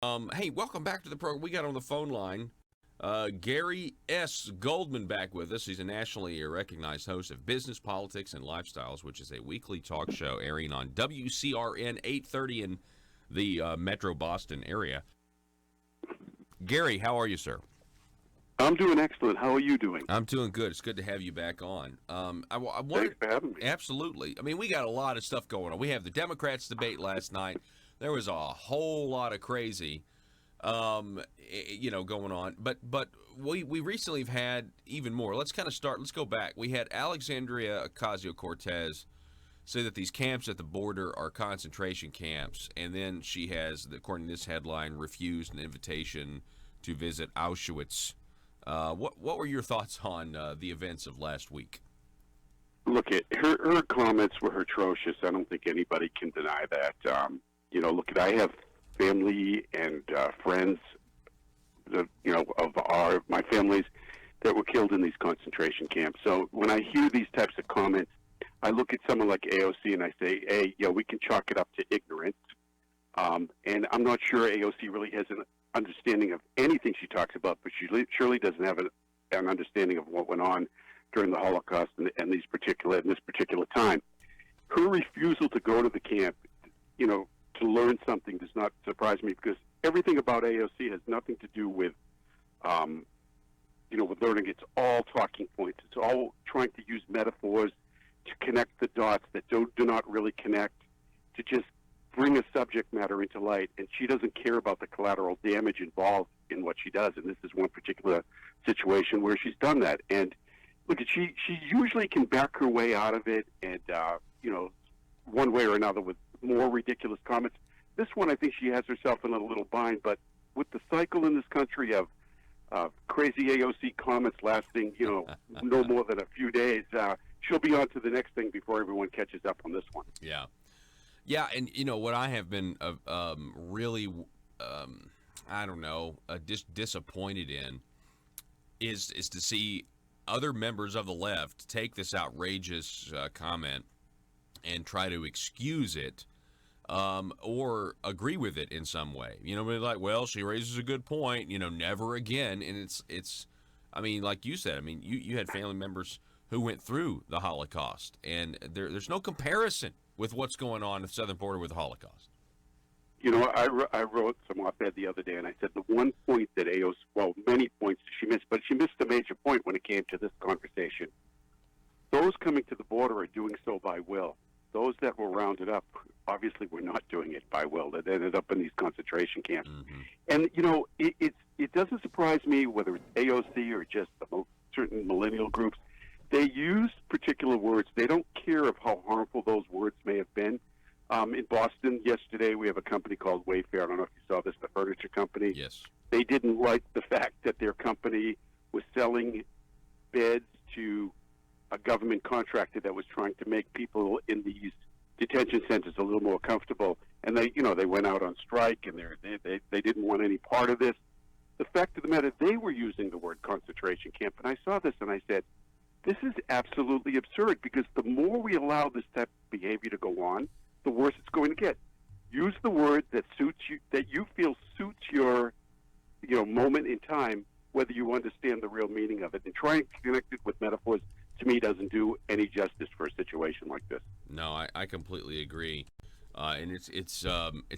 Hey, welcome back to the program. We got on the phone line Gary S. Goldman back with us. He's a nationally recognized host of Business, Politics, and Lifestyles, which is a weekly talk show airing on WCRN 830 in the Metro Boston area. Gary, how are you, sir? I'm doing excellent. How are you doing? I'm doing good. It's good to have you back on. I wanted, Thanks for having me. Absolutely. I mean, we got a lot of stuff going on. We have the Democrats debate last night. There was a whole lot of crazy, going on. But we recently have had even more. Let's kind of start. Let's go back. We had Alexandria Ocasio-Cortez say that these camps at the border are concentration camps, and then she has, according to this headline, refused an invitation to visit Auschwitz. What were your thoughts on the events of last week? Look, her comments were atrocious. I don't think anybody can deny that. I have family and friends, of my families that were killed in these concentration camps. So when I hear these types of comments, I look at someone like AOC and I say, hey, we can chalk it up to ignorance. And I'm not sure AOC really has an understanding of anything she talks about, but she surely doesn't have an understanding of what went on during the Holocaust and this particular time. Her refusal to go to the camp, to learn something does not surprise me, because everything about AOC has nothing to do with, with learning. It's all talking points. It's all trying to use metaphors to connect the dots that do not really connect, to just bring a subject matter into light. And she doesn't care about the collateral damage involved in what she does. And this is one particular situation where she's done that. And look, she usually can back her way out of it, and one way or another with more ridiculous comments. This one, I think she has herself in a little bind, but with the cycle in this country of crazy AOC comments lasting, no more than a few days, she'll be on to the next thing before everyone catches up on this one. Yeah. Yeah, and what I have been really, disappointed in is to see other members of the left take this outrageous comment and try to excuse it, or agree with it in some way. Like, well, she raises a good point. Never again. And it's. I mean, like you said. I mean, you had family members who went through the Holocaust, and there's no comparison with what's going on at the southern border with the Holocaust. I wrote some op-ed the other day, and I said the one point that many points she missed, but she missed a major point when it came to this conversation. Those coming to the border are doing so by will. Those that were rounded up obviously were not doing it by will. They ended up in these concentration camps. Mm-hmm. And, it doesn't surprise me whether it's AOC or just certain millennial groups. They use particular words. They don't care of how harmful those words may have been. In Boston yesterday, we have a company called Wayfair. I don't know if you saw this, the furniture company. Yes. They didn't like the fact that their company was selling beds to a government contractor that was trying to make people in these detention centers a little more comfortable. And they went out on strike, and they didn't want any part of this. The fact of the matter, they were using the word concentration camp. And I saw this and I said, this is absolutely absurd, because the more we allow this type of behavior to go on, the worse it's going to get. Use the word that suits you, that you feel suits your, moment in time, whether you understand the real meaning of it. And trying to connect it with metaphors, to me, doesn't do any justice for a situation like this. No, I completely agree, and it's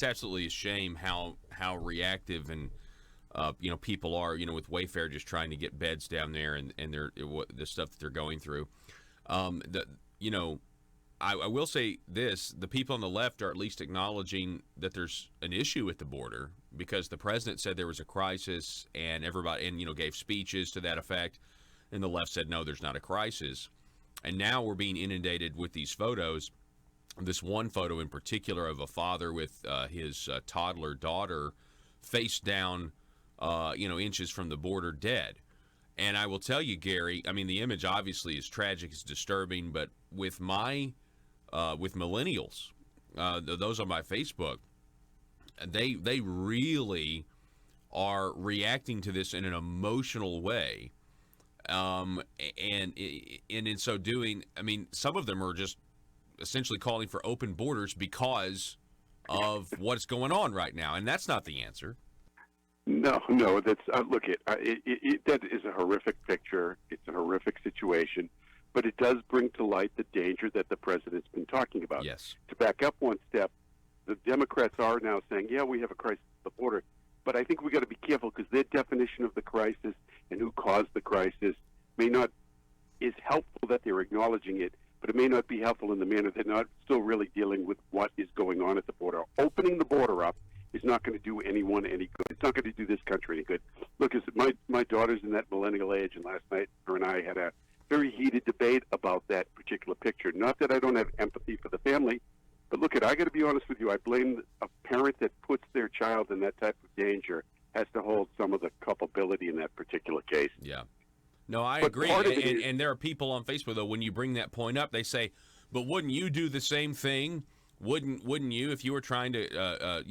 absolutely a shame how reactive and people are, with Wayfair just trying to get beds down there, and the stuff that they're going through. I will say this: the people on the left are at least acknowledging that there's an issue at the border, because the president said there was a crisis, and everybody gave speeches to that effect, and the left said no, there's not a crisis. And now we're being inundated with these photos. This one photo in particular of a father with his toddler daughter face down, inches from the border, dead. And I will tell you, Gary, I mean, the image obviously is tragic, it's disturbing, but with millennials, those on my Facebook, they really are reacting to this in an emotional way. And in so doing, I mean, some of them are just essentially calling for open borders because of what's going on right now. And that's not the answer. No. That's look. That is a horrific picture. It's a horrific situation, but it does bring to light the danger that the president's been talking about. Yes. To back up one step, the Democrats are now saying, "Yeah, we have a crisis at the border," but I think we got to be careful because their definition of the crisis and who caused the crisis may not is helpful that they're acknowledging it, but it may not be helpful in the manner they're not still really dealing with what is going on at the border. Opening the border up is not going to do anyone any good. It's not going to do this country any good. Look, my daughter's in that millennial age, and last night her and I had a very heated debate about that particular picture. Not that I don't have empathy for the family, but look, I got to be honest with you. I blame a parent that puts their child in that type of danger has to hold some of the culpability in that particular case. Yeah. No, I But agree. part of it And there are people on Facebook, though, when you bring that point up, they say, but wouldn't you do the same thing? Wouldn't you, if you were trying to,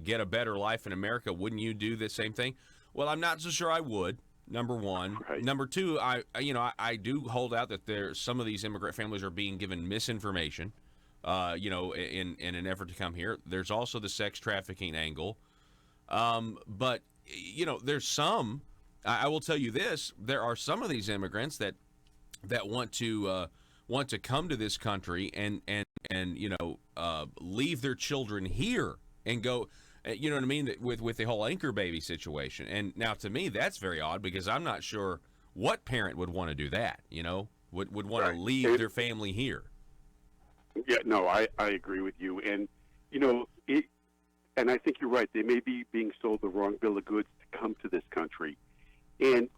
get a better life in America, wouldn't you do the same thing? Well, I'm not so sure I would, number one. Right. Number two, I do hold out that some of these immigrant families are being given misinformation, in an effort to come here. There's also the sex trafficking angle. But, there's some, I will tell you this, there are some of these immigrants that want to come to this country and leave their children here and go, you know what I mean, with the whole anchor baby situation. And now to me, that's very odd because I'm not sure what parent would want to do that, would want Right. to leave their family here. Yeah, no, I agree with you. And, and I think you're right. They may be being sold the wrong bill of goods to come to this country. And,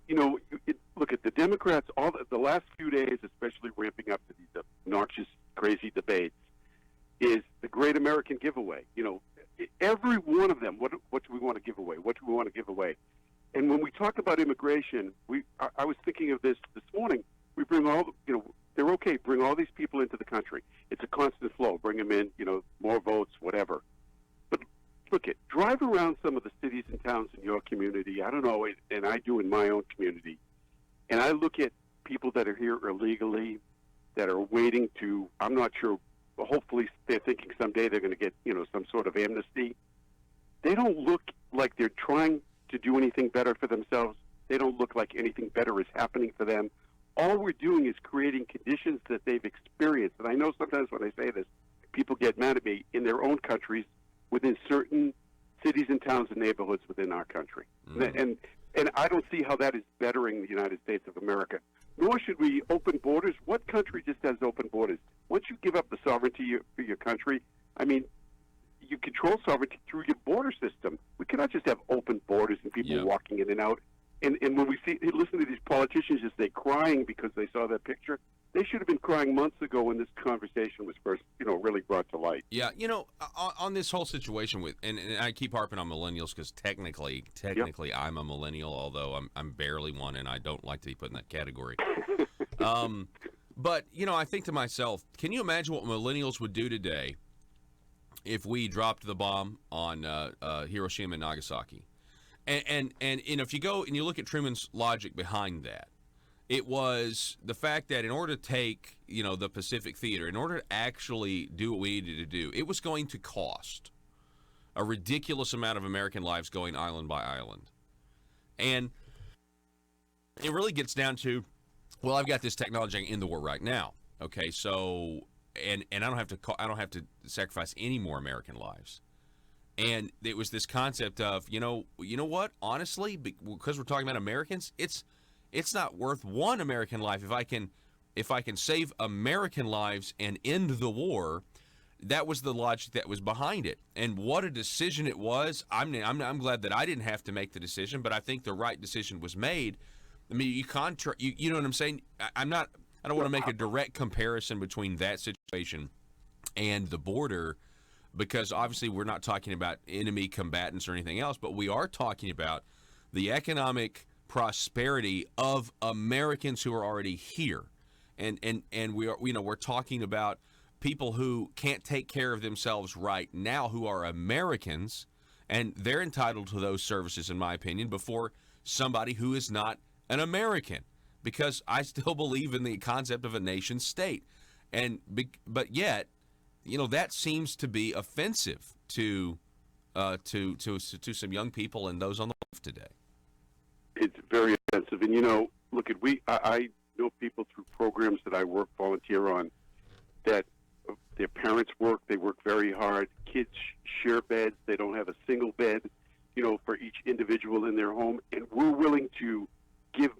look at the Democrats, all the last few days, especially ramping up to these obnoxious, crazy debates, is the great American giveaway. Every one of them, what do we want to give away? What do we want to give away? And when we talk about immigration, I was thinking of this morning. We bring they're okay, bring all these people into the country. It's a constant flow. Bring them in, more votes, whatever. But look drive around some of the cities and towns in your community. I don't know, and I do in my own community. And I look at people that are here illegally, that are waiting to, I'm not sure, hopefully they're thinking someday they're going to get, some sort of amnesty. They don't look like they're trying to do anything better for themselves. They don't look like anything better is happening for them. All we're doing is creating conditions that they've experienced. And I know sometimes when I say this, people get mad at me in their own countries within certain cities and towns and neighborhoods within our country. Mm. And I don't see how that is bettering the United States of America. Nor should we open borders. What country just has open borders? Once you give up the sovereignty for your country, you control sovereignty through your border system. We cannot just have open borders and people walking in and out. And when we listen to these politicians as they crying because they saw that picture, they should have been crying months ago when this conversation was first, really brought to light. Yeah, on this whole situation and I keep harping on millennials because technically I'm a millennial, although I'm barely one, and I don't like to be put in that category. But I think to myself, can you imagine what millennials would do today if we dropped the bomb on Hiroshima and Nagasaki? And if you go and you look at Truman's logic behind that, it was the fact that in order to take, the Pacific Theater, in order to actually do what we needed to do, it was going to cost a ridiculous amount of American lives going island by island. And it really gets down to, well, I've got this technology in the war right now. Okay, so and I don't have to sacrifice any more American lives. And it was this concept of, you know what? Honestly, because we're talking about Americans, it's not worth one American life if I can save American lives and end the war. That was the logic that was behind it, and what a decision it was. I'm glad that I didn't have to make the decision, but I think the right decision was made. I mean, you know what I'm saying? I don't want to make a direct comparison between that situation and the border, because obviously we're not talking about enemy combatants or anything else, but we are talking about the economic prosperity of Americans who are already here, and we're talking about people who can't take care of themselves right now, who are Americans, and they're entitled to those services, in my opinion, before somebody who is not an American, because I still believe in the concept of a nation state, but yet, that seems to be offensive to to some young people and those on the left today. It's very offensive. And, you know, look, I know people through programs that I volunteer on, that their parents work, they work very hard. Kids share beds. They don't have a single bed, you know, for each individual in their home. And we're willing to give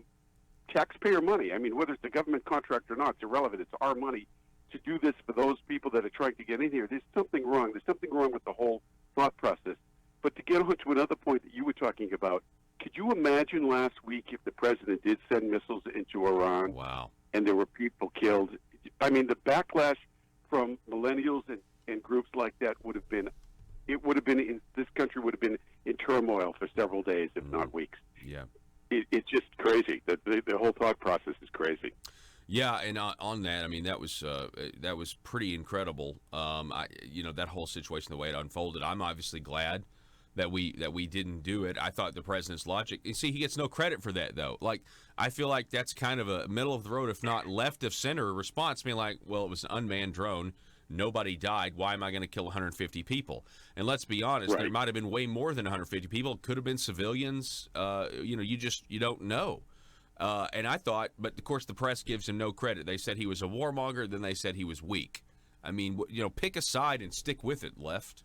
taxpayer money. I mean, whether it's a government contract or not, it's irrelevant. It's our money to do this for those people that are trying to get in here. There's something wrong. There's something wrong with the whole thought process. But to get on to another point that you were talking about, could you imagine last week if the president did send missiles into Iran? Wow. And there were people killed? I mean, the backlash from millennials and groups like that this country would have been in turmoil for several days, if not weeks. Yeah. It's just crazy. The whole thought process is crazy. Yeah, and on that, I mean, that was pretty incredible. That whole situation, the way it unfolded. I'm obviously glad that we didn't do it. I thought the president's logic. You see, he gets no credit for that, though. Like, I feel like that's kind of a middle of the road, if not left of center response, being like, well, it was an unmanned drone. Nobody died. Why am I going to kill 150 people? And let's be honest, right. There might have been way more than 150 people. It could have been civilians. You don't know. And I thought, but of course the press gives him no credit. They said he was a warmonger, then they said he was weak. I mean, pick a side and stick with it, left.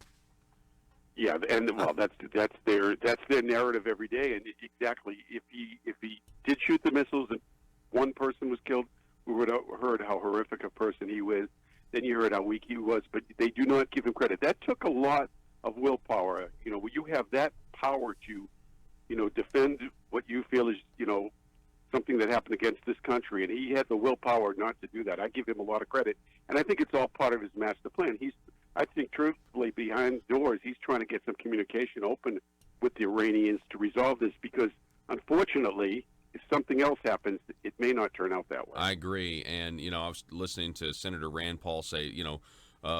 Yeah, and well, that's their narrative every day. And exactly, if he did shoot the missiles and one person was killed, we would have heard how horrific a person he was. Then you heard how weak he was, but they do not give him credit. That took a lot of willpower. You know, when you have that power to, defend what you feel is, something that happened against this country, and he had the willpower not to do that. I give him a lot of credit, and I think it's all part of his master plan. I think, truthfully, behind doors, he's trying to get some communication open with the Iranians to resolve this, because, unfortunately, if something else happens, it may not turn out that way. I agree, and, I was listening to Senator Rand Paul say,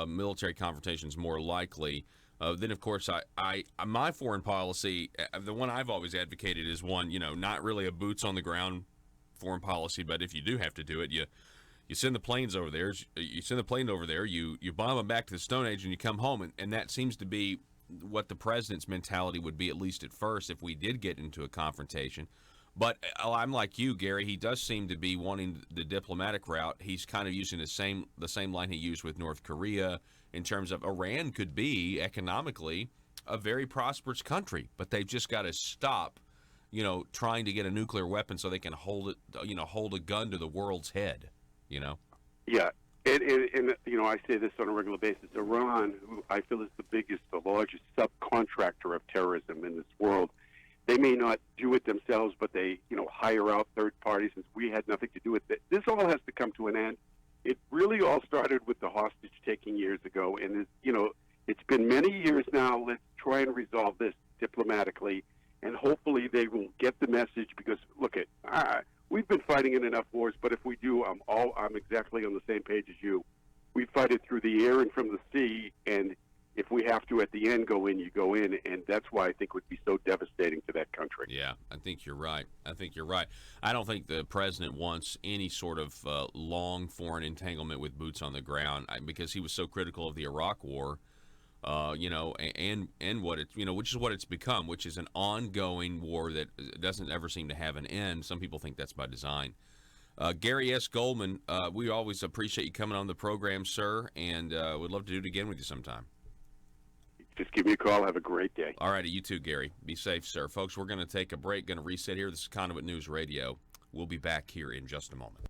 military confrontation is more likely. Then, of course, my foreign policy, the one I've always advocated is one, not really a boots-on-the-ground foreign policy, but if you do have to do it, you send the planes over there. You send the plane over there. You bomb them back to the Stone Age, and you come home. And that seems to be what the president's mentality would be, at least at first, if we did get into a confrontation. But I'm like you, Gary. He does seem to be wanting the diplomatic route. He's kind of using the same line he used with North Korea in terms of Iran could be economically a very prosperous country, but they've just got to stop, trying to get a nuclear weapon so they can hold a gun to the world's head. Yeah, and I say this on a regular basis. Iran, who I feel is the largest subcontractor of terrorism in this world, they may not do it themselves, but they, hire out third parties, and we had nothing to do with it. This all has to come to an end. It really all started with the hostage-taking years ago, and it's been many years now. Let's try and resolve this diplomatically, and hopefully they will get the message. Because look, we've been fighting in enough wars, but if we do, I'm exactly on the same page as you. We fight it through the air and from the sea, and if we have to at the end go in, you go in, and that's why I think it would be so devastating to that country. Yeah, I think you're right. I don't think the president wants any sort of long foreign entanglement with boots on the ground, because he was so critical of the Iraq War, and what it, which is what it's become, which is an ongoing war that doesn't ever seem to have an end. Some people think that's by design. Gary S. Goldman, we always appreciate you coming on the program, sir, and would love to do it again with you sometime. Just give me a call. Have a great day. All righty, you too, Gary. Be safe, sir. Folks, we're going to take a break, going to reset here. This is Conduit News Radio. We'll be back here in just a moment.